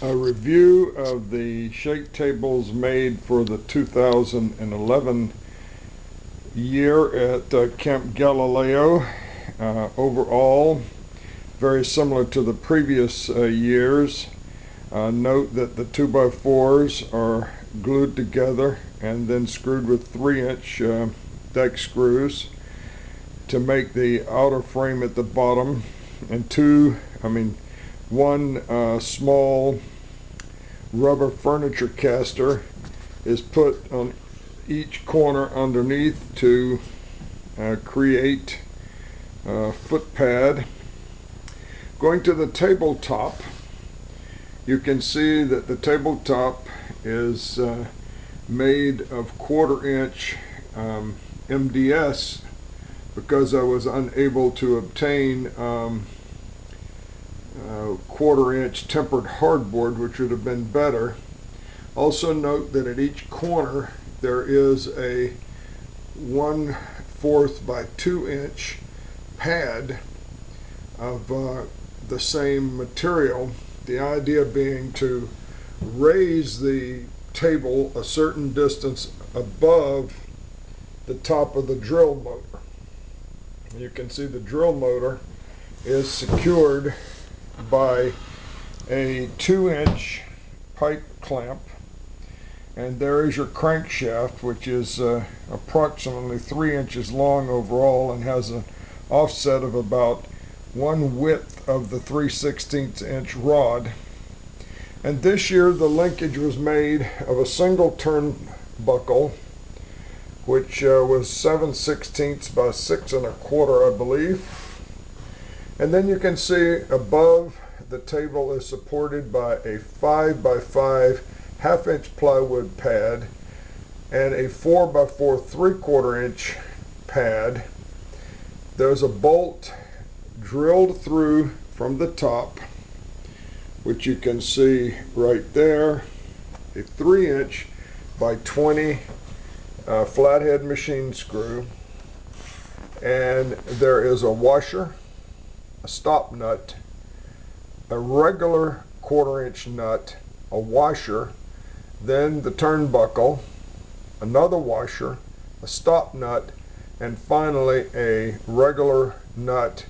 a review of the shake tables made for the 2011 year at Camp Galileo. Overall, very similar to the previous years. Note that the 2x4s are glued together and then screwed with 3-inch deck screws to make the outer frame at the bottom, and one small rubber furniture caster is put on each corner underneath to create a foot pad. Going to the tabletop, you can see that the tabletop is made of 1/4-inch MDS because I was unable to obtain 1/4-inch tempered hardboard, which would have been better. Also note that at each corner there is a 1/4 by 2-inch pad of the same material. The idea being to raise the table a certain distance above the top of the drill motor. You can see the drill motor is secured by a 2-inch pipe clamp, and there is your crankshaft, which is approximately 3 inches long overall and has an offset of about 1/5 of the 3/16 inch rod. And this year the linkage was made of a single turnbuckle, which was 7/16 by 6 1/4, I believe. And then you can see above the table is supported by a 5x5 1/2-inch plywood pad and a 4x4 3/4-inch pad. There's a bolt drilled through from the top, which you can see right there, a 3-inch by 20 flathead machine screw, and there is a washer, a stop nut, a regular 1/4-inch nut, a washer, then the turnbuckle, another washer, a stop nut, and finally a regular nut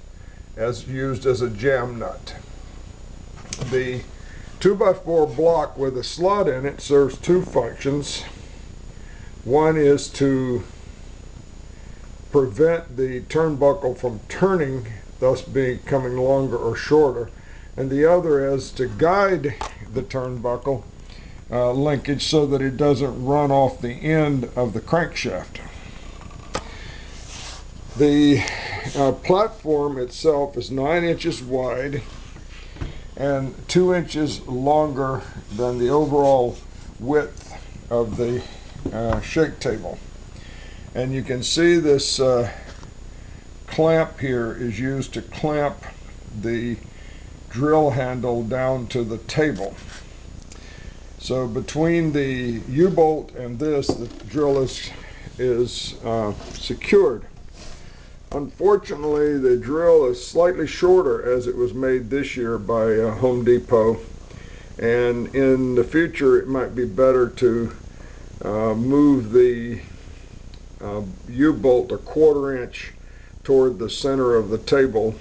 as used as a jam nut. The 2x4 block with a slot in it serves two functions. One is to prevent the turnbuckle from turning, thus becoming longer or shorter, and the other is to guide the turnbuckle linkage so that it doesn't run off the end of the crankshaft. The platform itself is 9 inches wide and 2 inches longer than the overall width of the shake table. And you can see this clamp here is used to clamp the drill handle down to the table. So between the U-bolt and this, the drill is secured. Unfortunately, the drill is slightly shorter as it was made this year by Home Depot, and in the future it might be better to move the U-bolt a 1/4-inch toward the center of the table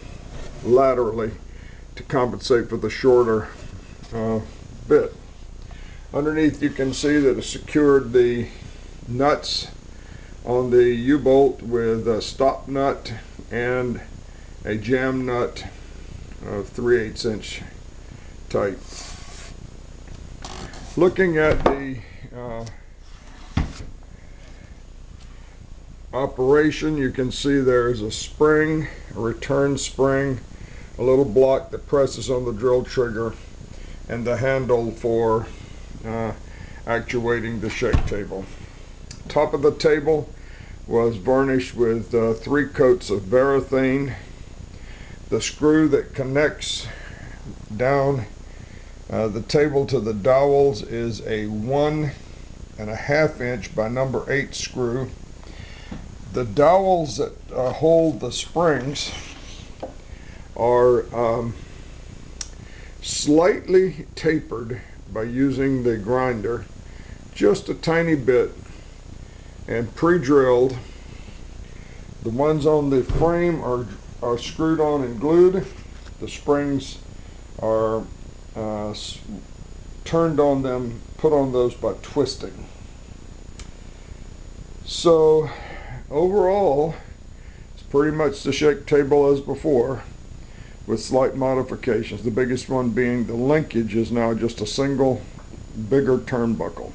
laterally to compensate for the shorter bit. Underneath you can see that it secured the nuts on the U-bolt with a stop nut and a jam nut of 3/8 inch type. Looking at the operation, you can see there is a spring, a return spring, a little block that presses on the drill trigger, and the handle for actuating the shake table. Top of the table was varnished with 3 coats of Varathane. The screw that connects down the table to the dowels is a 1.5 inch by number 8 screw. The dowels that hold the springs are slightly tapered by using the grinder, just a tiny bit, and pre-drilled. The ones on the frame are screwed on and glued. The springs are turned on them, put on those by twisting. So overall, it's pretty much the shake table as before, with slight modifications. The biggest one being the linkage is now just a single bigger turnbuckle.